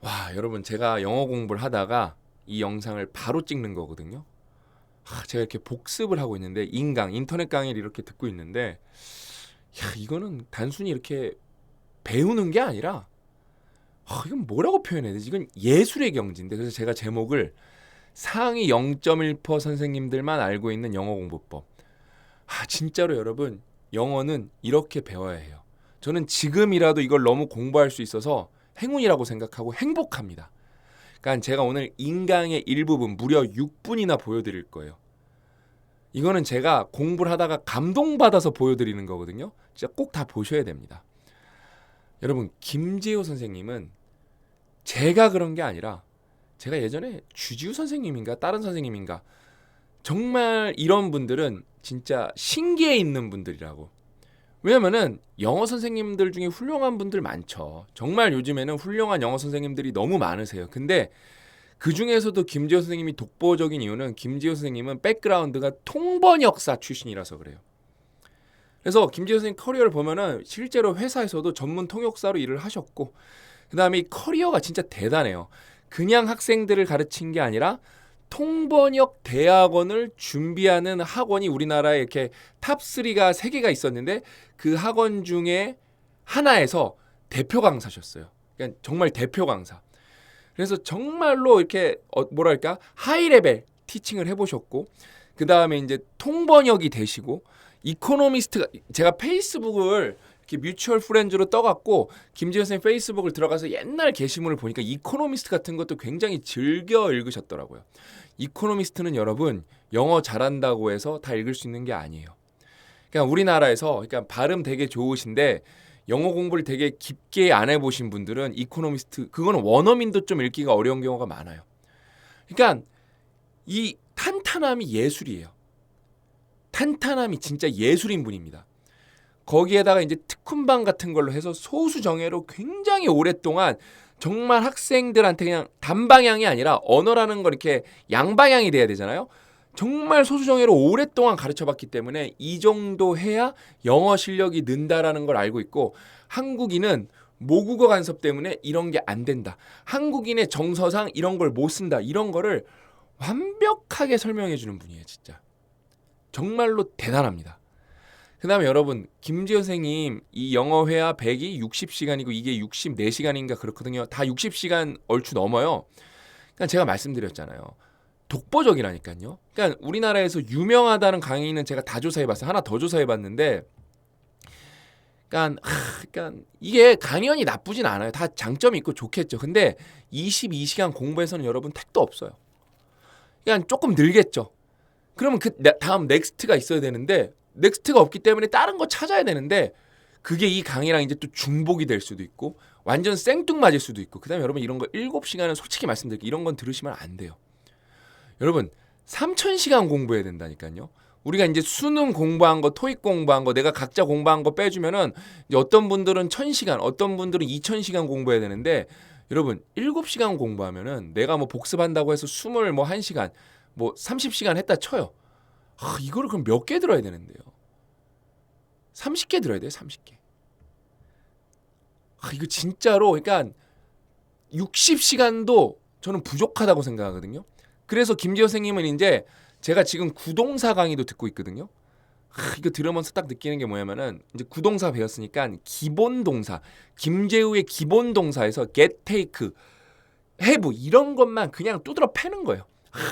와, 여러분 제가 영어 공부를 하다가 이 영상을 바로 찍는 거거든요. 제가 이렇게 복습을 하고 있는데 인터넷 강의를 이렇게 듣고 있는데 이거는 단순히 이렇게 배우는 게 아니라 이건 뭐라고 표현해야 되지? 이건 예술의 경지인데 그래서 제가 제목을 상위 0.1% 선생님들만 알고 있는 영어 공부법. 진짜로 여러분 영어는 이렇게 배워야 해요. 저는 지금이라도 이걸 너무 공부할 수 있어서 행운이라고 생각하고 행복합니다. 그러니까 제가 오늘 인강의 일부분 무려 6분이나 보여드릴 거예요. 이거는 제가 공부를 하다가 감동받아서 보여드리는 거거든요. 진짜 꼭 다 보셔야 됩니다. 여러분 김재호 선생님은 제가 그런 게 아니라 제가 예전에 주지우 선생님인가 다른 선생님인가 정말 이런 분들은 진짜 신기해 있는 분들이라고. 왜냐면은 영어 선생님들 중에 훌륭한 분들 많죠. 정말 요즘에는 훌륭한 영어 선생님들이 너무 많으세요. 근데 그 중에서도 김지호 선생님이 독보적인 이유는 김지호 선생님은 백그라운드가 통번역사 출신이라서 그래요. 그래서 김지호 선생님 커리어를 보면은 실제로 회사에서도 전문 통역사로 일을 하셨고, 그 다음에 이 커리어가 진짜 대단해요. 그냥 학생들을 가르친 게 아니라 통번역 대학원을 준비하는 학원이 우리나라에 이렇게 탑3가 3개가 있었는데 그 학원 중에 하나에서 대표 강사셨어요. 그러니까 정말 대표 강사. 그래서 정말로 이렇게 뭐랄까 하이 레벨 티칭을 해보셨고 그 다음에 이제 통번역이 되시고 이코노미스트가 제가 페이스북을 이렇게 뮤추얼 프렌즈로 떠갖고 김지현 선생님 페이스북을 들어가서 옛날 게시물을 보니까 이코노미스트 같은 것도 굉장히 즐겨 읽으셨더라고요. 이코노미스트는 여러분 영어 잘한다고 해서 다 읽을 수 있는 게 아니에요. 그러니까 우리나라에서 발음 되게 좋으신데 영어 공부를 되게 깊게 안 해보신 분들은 이코노미스트 그거는 원어민도 좀 읽기가 어려운 경우가 많아요. 그러니까 이 탄탄함이 예술이에요. 탄탄함이 진짜 예술인 분입니다. 거기에다가 이제 특훈반 같은 걸로 해서 소수정예로 굉장히 오랫동안 정말 학생들한테 그냥 단방향이 아니라 언어라는 걸 이렇게 양방향이 돼야 되잖아요. 정말 소수정예로 오랫동안 가르쳐봤기 때문에 이 정도 해야 영어 실력이 는다라는 걸 알고 있고 한국인은 모국어 간섭 때문에 이런 게 안 된다. 한국인의 정서상 이런 걸 못 쓴다. 이런 거를 완벽하게 설명해 주는 분이에요. 진짜. 정말로 대단합니다. 그 다음에 여러분 김지현 선생님 이 영어회화 100이 60시간이고 이게 64시간인가 그렇거든요. 다 60시간 얼추 넘어요. 그러니까 제가 말씀드렸잖아요. 독보적이라니까요. 그러니까 우리나라에서 유명하다는 강의는 제가 다 조사해봤어요. 하나 더 조사해봤는데 그러니까 이게 강연이 나쁘진 않아요. 다 장점이 있고 좋겠죠. 근데 22시간 공부해서는 여러분 택도 없어요. 그러니까 조금 늘겠죠. 그러면 그 다음 넥스트가 있어야 되는데 넥스트가 없기 때문에 다른 거 찾아야 되는데 그게 이 강의랑 이제 또 중복이 될 수도 있고 완전 생뚱맞을 수도 있고 그다음에 여러분 이런 거 7시간은 솔직히 말씀드릴게요. 이런 건 들으시면 안 돼요. 여러분 3,000시간 공부해야 된다니까요. 우리가 이제 수능 공부한 거, 토익 공부한 거, 내가 각자 공부한 거 빼주면은 이제 어떤 분들은 1,000시간, 어떤 분들은 2,000시간 공부해야 되는데 여러분 7시간 공부하면은 내가 뭐 복습한다고 해서 21시간, 뭐 30시간 했다 쳐요. 이거를 그럼 몇 개 들어야 되는데요? 30개 들어야 돼요, 30개. 이거 진짜로 그러니까 60시간도 저는 부족하다고 생각하거든요. 그래서 김지호 선생님은 이제 제가 지금 구동사 강의도 듣고 있거든요. 이거 들으면서 딱 느끼는 게 뭐냐면은 이제 구동사 배웠으니까 기본 동사, 김재우의 기본 동사에서 get, take, have 이런 것만 그냥 두드러 패는 거예요.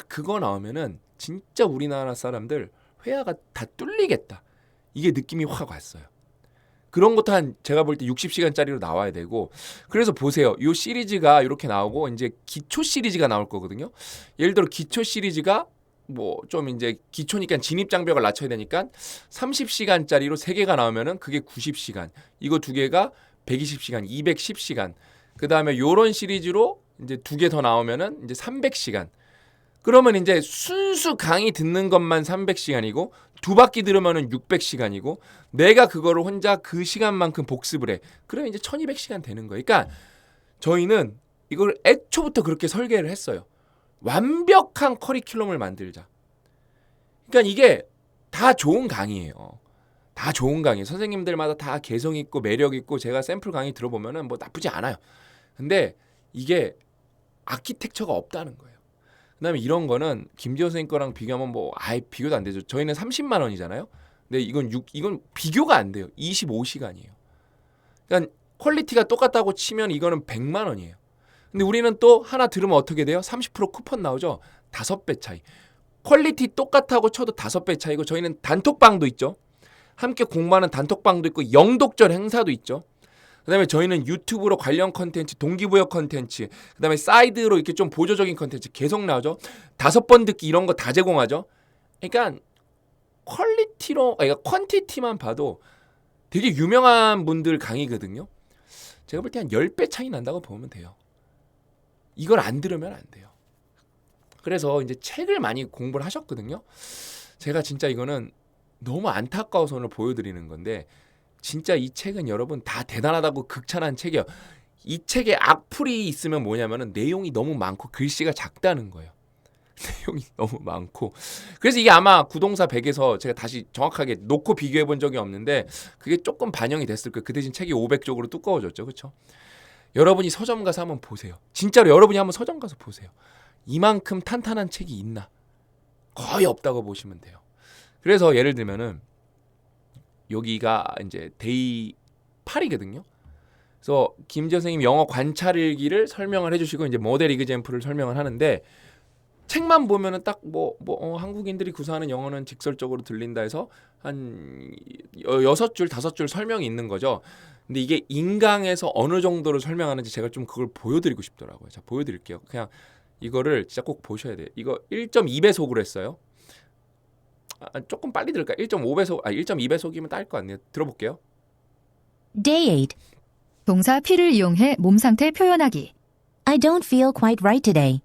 그거 나오면은 진짜 우리나라 사람들 회화가 다 뚫리겠다. 이게 느낌이 확 왔어요. 그런 것도 한 제가 볼 때 60시간짜리로 나와야 되고 그래서 보세요. 이 시리즈가 이렇게 나오고 이제 기초 시리즈가 나올 거거든요. 예를 들어 기초 시리즈가 뭐 좀 이제 기초니까 진입 장벽을 낮춰야 되니까 30시간짜리로 3개가 나오면은 그게 90시간. 이거 2개가 120시간, 210시간. 그다음에 요런 시리즈로 이제 2개 더 나오면은 이제 300시간. 그러면 이제 순수 강의 듣는 것만 300시간이고 2바퀴 들으면은 600시간이고 내가 그거를 혼자 그 시간만큼 복습을 해. 그러면 이제 1200시간 되는 거예요. 그러니까 저희는 이걸 애초부터 그렇게 설계를 했어요. 완벽한 커리큘럼을 만들자. 그러니까 이게 다 좋은 강의예요. 다 좋은 강의. 선생님들마다 다 개성 있고 매력 있고 제가 샘플 강의 들어보면은 뭐 나쁘지 않아요. 근데 이게 아키텍처가 없다는 거예요. 그다음에 이런 거는 김지호 선생님 거랑 비교하면 뭐 아예 비교도 안 되죠. 저희는 30만 원이잖아요. 근데 이건 비교가 안 돼요. 25시간이에요. 그러니까 퀄리티가 똑같다고 치면 이거는 100만 원이에요. 근데 우리는 또 하나 들으면 어떻게 돼요? 30% 쿠폰 나오죠. 5배 차이. 퀄리티 똑같다고 쳐도 5배 차이고 저희는 단톡방도 있죠. 함께 공부하는 단톡방도 있고 영독절 행사도 있죠. 그다음에 저희는 유튜브로 관련 컨텐츠, 동기부여 컨텐츠, 그다음에 사이드로 이렇게 좀 보조적인 컨텐츠 계속 나오죠. 5번 듣기 이런 거 다 제공하죠. 그러니까 퀄리티로, 그러니까 퀀티티만 봐도 되게 유명한 분들 강의거든요. 제가 볼 때 한 10배 차이 난다고 보면 돼요. 이걸 안 들으면 안 돼요. 그래서 이제 책을 많이 공부를 하셨거든요. 제가 진짜 이거는 너무 안타까워서 오늘 보여드리는 건데 진짜 이 책은 여러분 다 대단하다고 극찬한 책이에요. 이 책에 악플이 있으면 뭐냐면은 내용이 너무 많고 글씨가 작다는 거예요. 내용이 너무 많고. 그래서 이게 아마 구동사 100에서 제가 다시 정확하게 놓고 비교해 본 적이 없는데 그게 조금 반영이 됐을 거예요. 그 대신 책이 500쪽으로 두꺼워졌죠. 그렇죠? 여러분이 서점 가서 한번 보세요. 진짜로 여러분이 한번 서점 가서 보세요. 이만큼 탄탄한 책이 있나? 거의 없다고 보시면 돼요. 그래서 예를 들면은 여기가 이제 데이 8이거든요. 그래서 김지호 선생님 영어 관찰일기를 설명을 해주시고 이제 모델 이그젬플을 설명을 하는데 책만 보면은 딱 한국인들이 구사하는 영어는 직설적으로 들린다 해서 한 6줄, 5줄 설명이 있는 거죠. 근데 이게 인강에서 어느 정도로 설명하는지 제가 좀 그걸 보여드리고 싶더라고요. 자, 보여드릴게요. 그냥 이거를 진짜 꼭 보셔야 돼요. 이거 1.2배속으로 했어요. 조금 빨리 들을까요? 1.5배속, 1.2배속이면 딸 것 같네요. 들어볼게요. Day 8. 동사 feel을 이용해 몸 상태 표현하기. I don't feel quite right today.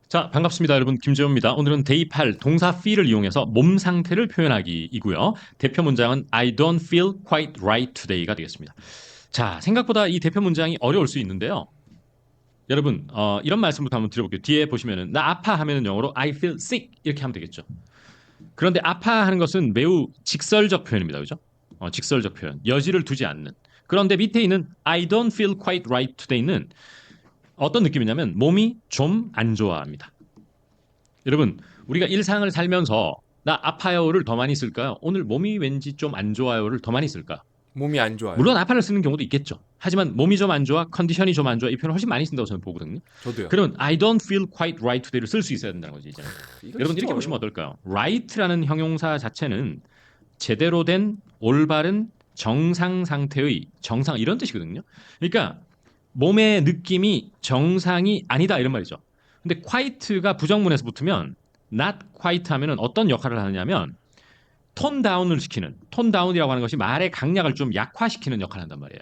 자, 반갑습니다. 여러분. 김재호입니다. 오늘은 데이 8 동사 feel을 이용해서 몸 상태를 표현하기이고요. 대표 문장은 I don't feel quite right today가 되겠습니다. 자, 생각보다 이 대표 문장이 어려울 수 있는데요. 여러분, 이런 말씀부터 한번 드려볼게요. 뒤에 보시면은 나 아파하면은 영어로 I feel sick 이렇게 하면 되겠죠. 그런데 아파하는 것은 매우 직설적 표현입니다. 그죠? 직설적 표현. 여지를 두지 않는. 그런데 밑에 있는 I don't feel quite right today는 어떤 느낌이냐면 몸이 좀 안 좋아합니다. 여러분, 우리가 일상을 살면서 나 아파요를 더 많이 쓸까요? 오늘 몸이 왠지 좀 안 좋아요를 더 많이 쓸까? 몸이 안 좋아요. 물론 아파를 쓰는 경우도 있겠죠. 하지만 몸이 좀 안 좋아, 컨디션이 좀 안 좋아 이 표현을 훨씬 많이 쓴다고 저는 보거든요. 저도요. 그러면 I don't feel quite right today를 쓸 수 있어야 된다는 거죠. 이제는. 여러분 이렇게 보시면 어떨까요? right라는 형용사 자체는 제대로 된 올바른 정상 상태의 정상 이런 뜻이거든요. 그러니까 몸의 느낌이 정상이 아니다 이런 말이죠. 근데 quite가 부정문에서 붙으면 not quite 하면은 어떤 역할을 하느냐면 톤 다운을 시키는, 톤 다운이라고 하는 것이 말의 강약을 좀 약화시키는 역할을 한단 말이에요.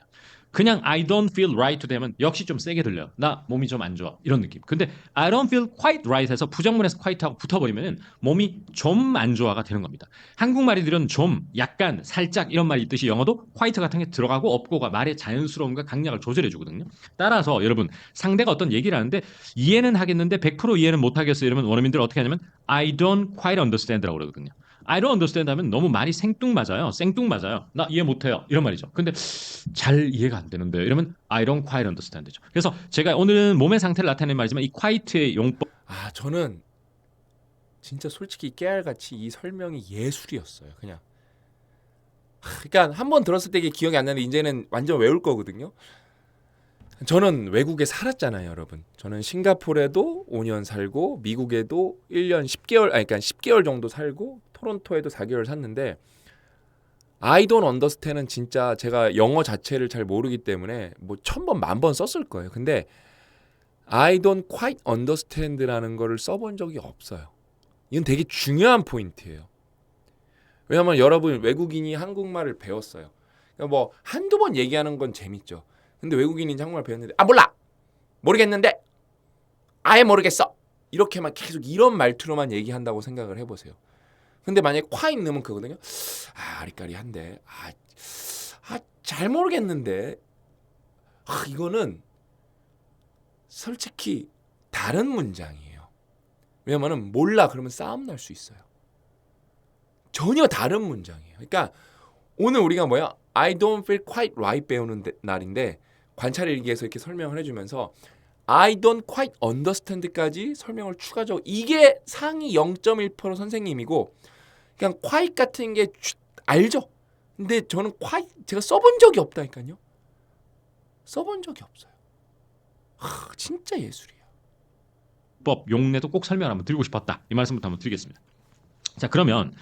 그냥 I don't feel right to 되면 역시 좀 세게 들려요. 나 몸이 좀 안 좋아. 이런 느낌. 근데 I don't feel quite right 해서 부정문에서 quite하고 붙어버리면 몸이 좀 안 좋아가 되는 겁니다. 한국말이들은 좀, 약간, 살짝 이런 말이 있듯이 영어도 quite 같은 게 들어가고 없고가 말의 자연스러움과 강약을 조절해 주거든요. 따라서 여러분 상대가 어떤 얘기를 하는데 이해는 하겠는데 100% 이해는 못 하겠어요. 이러면 원어민들 어떻게 하냐면 I don't quite understand라고 그러거든요. I don't understand 하면 너무 말이 생뚱맞아요. 생뚱맞아요. 나 이해 못해요. 이런 말이죠. 근데 잘 이해가 안 되는데요. 이러면 I don't quite understand죠. 그래서 제가 오늘은 몸의 상태를 나타내는 말이지만 이 quite의 용법. 저는 진짜 솔직히 깨알같이 이 설명이 예술이었어요. 그냥. 그러니까 한 번 들었을 때 이게 기억이 안 나는데 이제는 완전 외울 거거든요. 저는 외국에 살았잖아요, 여러분. 저는 싱가포르에도 5년 살고 미국에도 1년 10개월, 그러니까 10개월 정도 살고 토론토에도 4개월 샀는데 I don't understand은 진짜 제가 영어 자체를 잘 모르기 때문에 뭐 1000번, 10,000번 썼을 거예요. 근데 I don't quite understand라는 거를 써본 적이 없어요. 이건 되게 중요한 포인트예요. 왜냐하면 여러분 외국인이 한국말을 배웠어요. 그러니까 뭐 한두 번 얘기하는 건 재밌죠. 근데 외국인이 한국말 배웠는데 몰라! 모르겠는데! 아예 모르겠어! 이렇게만 계속 이런 말투로만 얘기한다고 생각을 해보세요. 근데 만약에 quite 넣으면 그거거든요. 아리까리한데 잘 모르겠는데 이거는 솔직히 다른 문장이에요. 왜냐면은 몰라 그러면 싸움 날 수 있어요. 전혀 다른 문장이에요. 그러니까 오늘 우리가 I don't feel quite right 배우는 날인데 관찰일기에서 이렇게 설명을 해주면서 I don't quite understand까지 설명을 추가적으로 이게 상위 0.1% 선생님이고 그냥 quite 같은 게 알죠. 근데 저는 quite 제가 써본 적이 없다니까요. 써본 적이 없어요. 진짜 예술이에요. 법 용례도 꼭 설명 한번 드리고 싶었다. 이 말씀부터 한번 드리겠습니다. 자, 그러면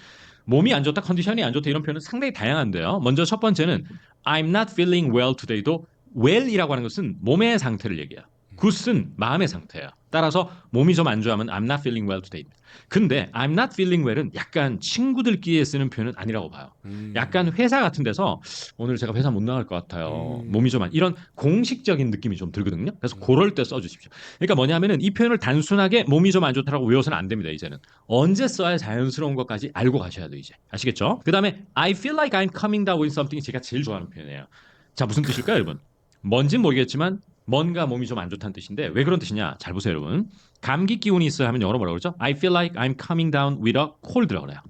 몸이 안 좋다, 컨디션이 안 좋다 이런 표현은 상당히 다양한데요. 먼저 첫 번째는 I'm not feeling well today도 well이라고 하는 것은 몸의 상태를 얘기해요. good은 마음의 상태예요. 따라서 몸이 좀 안 좋아하면 I'm not feeling well today. 근데 I'm not feeling well은 약간 친구들끼리 쓰는 표현은 아니라고 봐요. 약간 회사 같은 데서 오늘 제가 회사 못 나갈 것 같아요. 몸이 좀 안 이런 공식적인 느낌이 좀 들거든요. 그래서 그럴 때 써주십시오. 그러니까 뭐냐면은 이 표현을 단순하게 몸이 좀 안 좋다라고 외워서는 안 됩니다. 이제는 언제 써야 자연스러운 것까지 알고 가셔야 돼요. 이제 아시겠죠? 그 다음에 I feel like I'm coming down with something이 제가 제일 좋아하는 표현이에요. 자, 무슨 뜻일까요, 여러분? 뭔진 모르겠지만 뭔가 몸이 좀 안 좋다는 뜻인데 왜 그런 뜻이냐? 잘 보세요, 여러분. 감기 기운이 있어야 하면 영어로 뭐라고 그러죠? I feel like I'm coming down with a cold라고 그래요.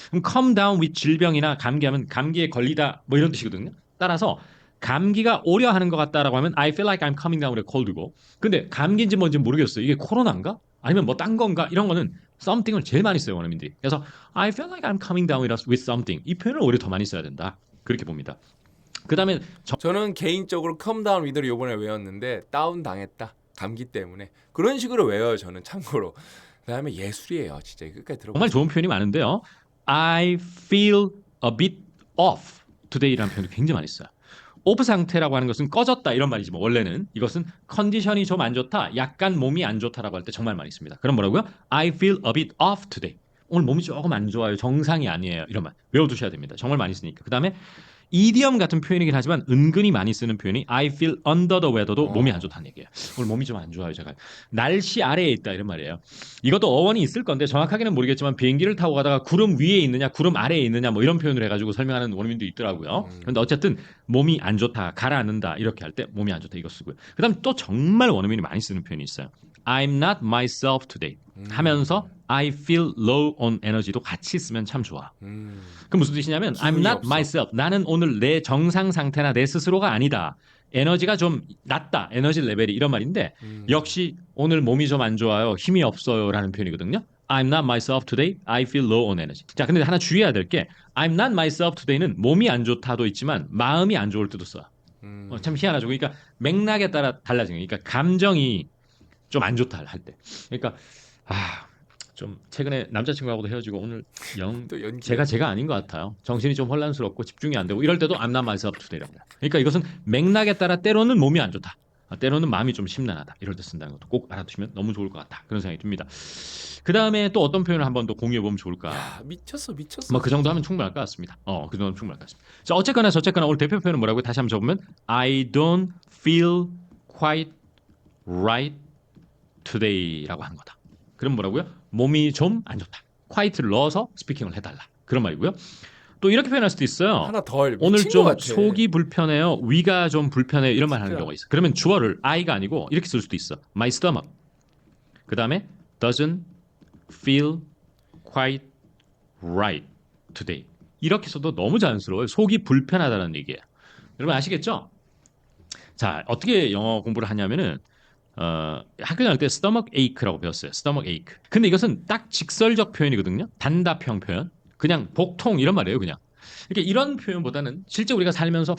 그럼 come down with 질병이나 감기하면 감기에 걸리다 뭐 이런 뜻이거든요. 따라서 감기가 오려 하는 것 같다라고 하면 I feel like I'm coming down with a cold고 근데 감기인지 뭔지 모르겠어요. 이게 코로나인가? 아니면 뭐 딴 건가? 이런 거는 something을 제일 많이 써요, 원어민들이. 그래서 I feel like I'm coming down with something. 이 표현을 오히려 더 많이 써야 된다. 그렇게 봅니다. 그 다음에 저는 개인적으로 come down with를 요번에 외웠는데 다운 당했다. 감기 때문에. 그런 식으로 외워요, 저는 참고로. 그다음에 예술이에요. 진짜 끝까지 들어보세요. 정말 좋은 표현이 많은데요. I feel a bit off today라는 표현도 굉장히 많이 써요. 오프 상태라고 하는 것은 꺼졌다 이런 말이지만 원래는 이것은 컨디션이 좀 안 좋다, 약간 몸이 안 좋다라고 할 때 정말 많이 씁니다. 그럼 뭐라고요? I feel a bit off today. 오늘 몸이 조금 안 좋아요. 정상이 아니에요. 이런 말 외워두셔야 됩니다. 정말 많이 쓰니까. 그 다음에 이디엄 같은 표현이긴 하지만 은근히 많이 쓰는 표현이 I feel under the weather도 몸이 안 좋다는 얘기예요. 오늘 몸이 좀 안 좋아요. 제가 날씨 아래에 있다 이런 말이에요. 이것도 어원이 있을 건데 정확하게는 모르겠지만 비행기를 타고 가다가 구름 위에 있느냐 구름 아래에 있느냐 뭐 이런 표현을 해가지고 설명하는 원어민도 있더라고요. 그런데 어쨌든 몸이 안 좋다 가라앉는다 이렇게 할 때 몸이 안 좋다 이거 쓰고요. 그 다음 또 정말 원어민이 많이 쓰는 표현이 있어요. I'm not myself today 하면서 I feel low on energy도 같이 쓰면 참 좋아. 그 무슨 뜻이냐면 I'm 기운이 not 없어. myself. 나는 오늘 내 정상 상태나 내 스스로가 아니다. 에너지가 좀 낮다. 에너지 레벨이 이런 말인데 역시 오늘 몸이 좀 안 좋아요. 힘이 없어요라는 표현이거든요. I'm not myself today. I feel low on energy. 자, 근데 하나 주의해야 될 게 I'm not myself today는 몸이 안 좋다도 있지만 마음이 안 좋을 때도 써. 참 희한하죠. 그러니까 맥락에 따라 달라지는 거예요. 그러니까 감정이 좀 안 좋다 할 때. 그러니까 좀 최근에 남자친구하고도 헤어지고 오늘 영 또 연기. 제가 아닌 것 같아요. 정신이 좀 혼란스럽고 집중이 안 되고 이럴 때도 I'm not myself today랍니다. 그러니까 이것은 맥락에 따라 때로는 몸이 안 좋다. 때로는 마음이 좀 심란하다. 이럴 때 쓴다는 것도 꼭 알아두시면 너무 좋을 것 같다. 그런 생각이 듭니다. 그 다음에 또 어떤 표현을 한번 더 공유해 보면 좋을까? 미쳤어. 뭐 그 정도 하면 충분할 것 같습니다. 그 정도면 충분할 것 같습니다. 자, 어쨌거나 저쨌거나 오늘 대표 표현은 뭐라고요? 다시 한번 적으면 I don't feel quite right today라고 하는 거다. 그럼 뭐라고요? 몸이 좀 안 좋다. quite를 넣어서 스피킹을 해달라. 그런 말이고요. 또 이렇게 표현할 수도 있어요. 하나 덜. 오늘 미친 것 좀 같아. 속이 불편해요. 위가 좀 불편해요. 이런 말 하는 진짜. 경우가 있어. 그러면 주어를 I가 아니고 이렇게 쓸 수도 있어. My stomach. 그 다음에 doesn't feel quite right today. 이렇게 써도 너무 자연스러워요. 속이 불편하다는 얘기예요. 여러분 아시겠죠? 자, 어떻게 영어 공부를 하냐면은 학교 다닐 때 stomach ache라고 배웠어요. stomach ache. 근데 이것은 딱 직설적 표현이거든요. 단답형 표현. 그냥 복통 이런 말이에요, 그냥. 그러니까 이런 표현보다는 실제 우리가 살면서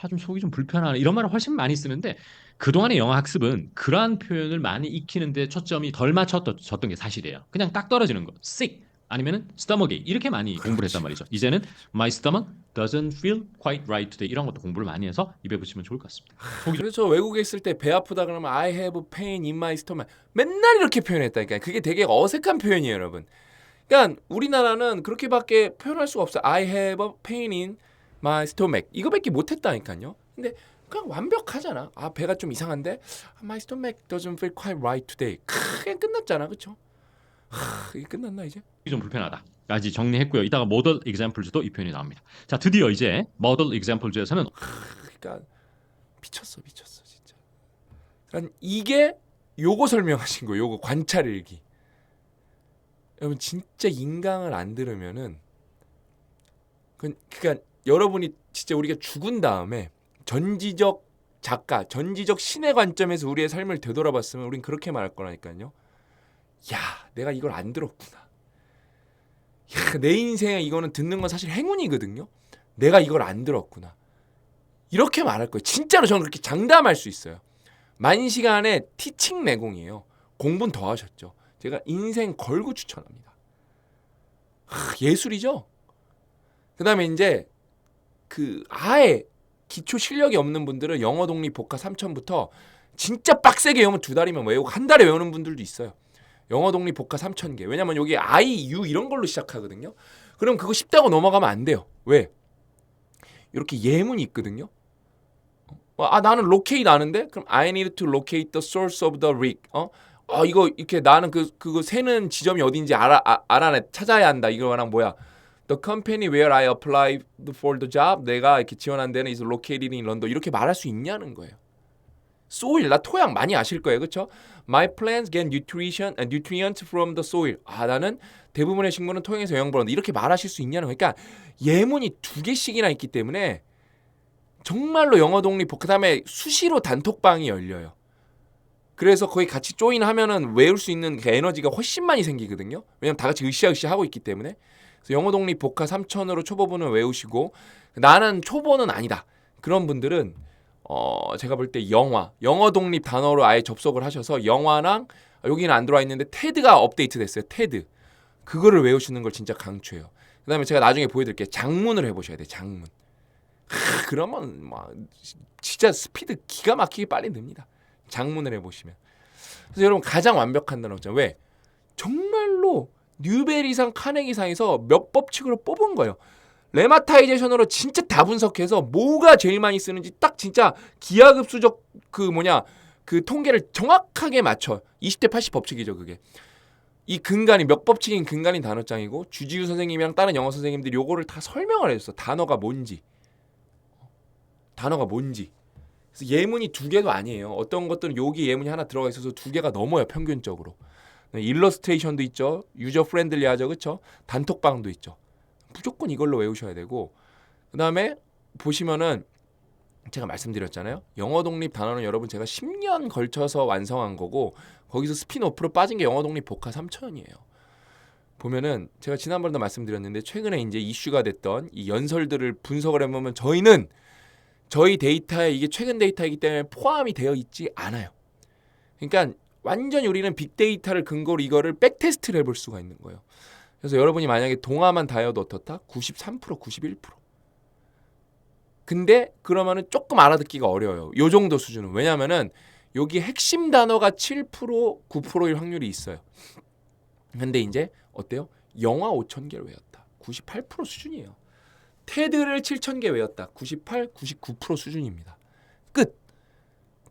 좀 속이 좀 불편하네 이런 말을 훨씬 많이 쓰는데 그동안의 영어 학습은 그러한 표현을 많이 익히는데 초점이 덜 맞췄던 게 사실이에요. 그냥 딱 떨어지는 거. sick 아니면은 stomach ache 이렇게 많이 공부를 했단 말이죠. 이제는 my stomach doesn't feel quite right today 이런 것도 공부를 많이 해서 입에 붙이면 좋을 것 같습니다. 그래서 저 외국에 있을 때 배 아프다 그러면 I have pain in my stomach 맨날 이렇게 표현했다니까. 그게 되게 어색한 표현이에요, 여러분. 그러니까 우리나라는 그렇게밖에 표현할 수가 없어요. I have a pain in my stomach 이거밖에 못했다니까요. 근데 그냥 완벽하잖아. 배가 좀 이상한데 my stomach doesn't feel quite right today. 그냥 끝났잖아, 그렇죠? 이게 끝났나 이제? 좀 불편하다까지 정리했고요. 이따가 model examples도 이 표현이 나옵니다. 자, 드디어 이제 model examples에서는 그러니까 미쳤어 진짜. 그러니까 이게 요거 설명하신 거, 요거 관찰일기. 여러분 진짜 인강을 안 들으면은 그러니까 여러분이 진짜 우리가 죽은 다음에 전지적 작가, 전지적 신의 관점에서 우리의 삶을 되돌아봤으면 우린 그렇게 말할 거라니까요. 야, 내가 이걸 안 들었구나. 야, 내 인생에 이거는 듣는 건 사실 행운이거든요. 내가 이걸 안 들었구나. 이렇게 말할 거예요. 진짜로 저는 그렇게 장담할 수 있어요. 만시간의 티칭 내공이에요. 공부는 더 하셨죠. 제가 인생 걸고 추천합니다. 예술이죠. 그다음에 이제 그 아예 기초 실력이 없는 분들은 영어 독립 복화 3,000부터 진짜 빡세게 외우면 2달이면 외우고 한 달에 외우는 분들도 있어요. 영어 독립 복화 3,000개. 왜냐면 여기 I, U 이런 걸로 시작하거든요. 그럼 그거 쉽다고 넘어가면 안 돼요. 왜? 이렇게 예문이 있거든요. 나는 locate 아는데? 그럼 I need to locate the source of the leak. 이거 이렇게 나는 그거 새는 지점이 어딘지 알아내 찾아야 한다. 이거랑 뭐야? The company where I applied for the job, 내가 이렇게 지원한 데는 is located in London. 이렇게 말할 수 있냐는 거예요. soil, 나 토양 많이 아실 거예요, 그렇죠? My plants get nutrients from the soil. 나는 대부분의 식물은 토양에서 영양을 받는다. 이렇게 말하실 수 있냐는 거예요. 그러니까 예문이 2개씩이나 있기 때문에 정말로 영어 독립 그다음에 수시로 단톡방이 열려요. 그래서 거기 같이 조인하면은 외울 수 있는 그 에너지가 훨씬 많이 생기거든요. 왜냐면 다 같이 으쌰으쌰 하고 있기 때문에. 그래서 영어 독립 복화 3,000으로 초보분을 외우시고 나는 초보는 아니다. 그런 분들은 제가 볼 때 영어 독립 단어로 아예 접속을 하셔서 영화랑 여기는 안 들어와 있는데 테드가 업데이트 됐어요. 테드. 그거를 외우시는 걸 진짜 강추해요. 그다음에 제가 나중에 보여드릴게요. 장문을 해보셔야 돼요. 장문. 그러면 막 진짜 스피드 기가 막히게 빨리 늡니다. 장문을 해보시면. 그래서 여러분 가장 완벽한 단어 있잖아요. 왜? 정말로 뉴베리상 카네기상에서 몇 법칙으로 뽑은 거예요. 레마타이제이션으로 진짜 다 분석해서 뭐가 제일 많이 쓰는지 딱 진짜 기하급수적 그 통계를 정확하게 맞춰. 20대 80 법칙이죠, 그게. 이 근간이 몇 법칙인 근간인 단어장이고 주지우 선생님이랑 다른 영어 선생님들이 요거를 다 설명을 해줬어. 단어가 뭔지. 그래서 예문이 2개도 아니에요. 어떤 것들은 여기 예문이 하나 들어가 있어서 2개가 넘어요, 평균적으로. 일러스트레이션도 있죠. 유저 프렌들리하죠. 그렇죠? 단톡방도 있죠. 무조건 이걸로 외우셔야 되고 그다음에 보시면은 제가 말씀드렸잖아요. 영어 독립 단어는 여러분 제가 10년 걸쳐서 완성한 거고 거기서 스피노프로 빠진 게 영어 독립 복화 3,000이에요. 보면은 제가 지난번에도 말씀드렸는데 최근에 이제 이슈가 됐던 이 연설들을 분석을 해보면 저희는 저희 데이터에 이게 최근 데이터이기 때문에 포함이 되어 있지 않아요. 그러니까 완전히 우리는 빅데이터를 근거로 이거를 백테스트를 해볼 수가 있는 거예요. 그래서 여러분이 만약에 동화만 다여도 어떻다? 93%, 91%. 근데 그러면은 조금 알아듣기가 어려워요. 요 정도 수준은. 왜냐면은 여기 핵심 단어가 7%, 9%일 확률이 있어요. 근데 이제 어때요? 영화 5,000개를 외웠다. 98% 수준이에요. 테드를 7,000개 외웠다. 98, 99% 수준입니다.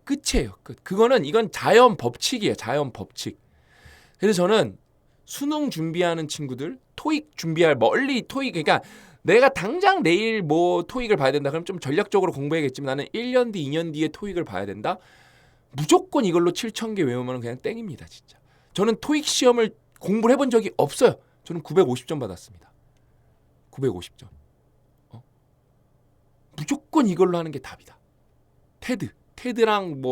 끝이에요. 끝. 이건 자연 법칙이에요. 자연 법칙. 그래서 저는 수능 준비하는 친구들, 토익 준비할 토익 그러니까 내가 당장 내일 뭐 토익을 봐야 된다. 그럼 좀 전략적으로 공부해야겠지만 나는 1년 뒤, 2년 뒤에 토익을 봐야 된다. 무조건 이걸로 7,000개 외우면 그냥 땡입니다, 진짜. 저는 토익 시험을 공부를 해본 적이 없어요. 저는 950점 받았습니다. 950점. 무조건 이걸로 하는 게 답이다. 테드랑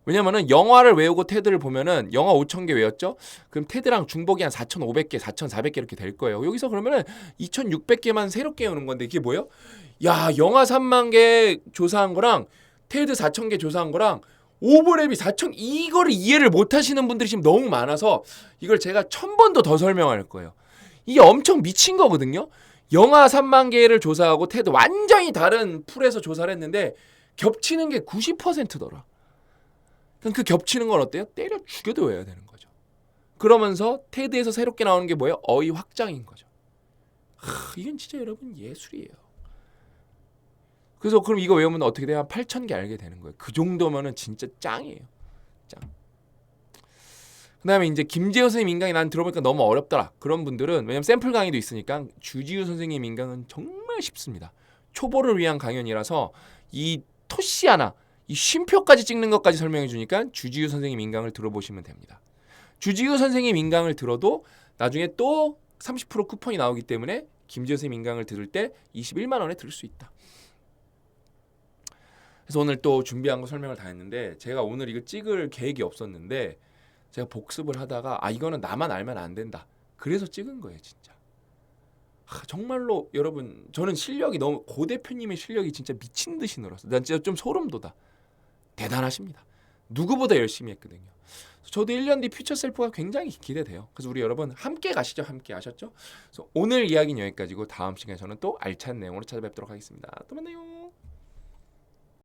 왜냐면은 영화를 외우고 테드를 보면은 영화 5,000개 외웠죠? 그럼 테드랑 중복이 한 4,500개, 4,400개 이렇게 될 거예요. 여기서 그러면은 2,600개만 새롭게 외우는 건데 이게 뭐예요? 야, 영화 3만 개 조사한 거랑 테드 4,000개 조사한 거랑 오버랩이 4,000 이거를 이해를 못 하시는 분들이 지금 너무 많아서 이걸 제가 1,000번도 더 설명할 거예요. 이게 엄청 미친 거거든요. 영화 3만 개를 조사하고 테드 완전히 다른 풀에서 조사를 했는데 겹치는 게 90%더라. 그럼 그 겹치는 건 어때요? 때려 죽여도 외워야 되는 거죠. 그러면서 테드에서 새롭게 나오는 게 뭐예요? 어휘 확장인 거죠. 이건 진짜 여러분 예술이에요. 그래서 그럼 이거 외우면 어떻게 돼요? 한 8,000개 알게 되는 거예요. 그 정도면은 진짜 짱이에요. 짱. 그다음에 이제 김재호 선생님 인강이 난 들어보니까 너무 어렵더라. 그런 분들은 왜냐면 샘플 강의도 있으니까 주지우 선생님 인강은 정말 쉽습니다. 초보를 위한 강연이라서 이 토시 하나, 이 쉼표까지 찍는 것까지 설명해 주니까 주지우 선생님 인강을 들어보시면 됩니다. 주지우 선생님 인강을 들어도 나중에 또 30% 쿠폰이 나오기 때문에 김재호 선생님 인강을 들을 때 21만 원에 들을 수 있다. 그래서 오늘 또 준비한 거 설명을 다 했는데 제가 오늘 이거 찍을 계획이 없었는데 제가 복습을 하다가 이거는 나만 알면 안 된다. 그래서 찍은 거예요, 진짜. 정말로 여러분 저는 실력이 너무 고 대표님의 실력이 진짜 미친 듯이 늘었어요. 난 진짜 좀 소름 돋아. 대단하십니다. 누구보다 열심히 했거든요. 저도 1년 뒤 퓨처 셀프가 굉장히 기대돼요. 그래서 우리 여러분 함께 가시죠. 함께 아셨죠? 그래서 오늘 이야기는 여기까지고 다음 시간에 저는 또 알찬 내용으로 찾아뵙도록 하겠습니다. 또 만나요.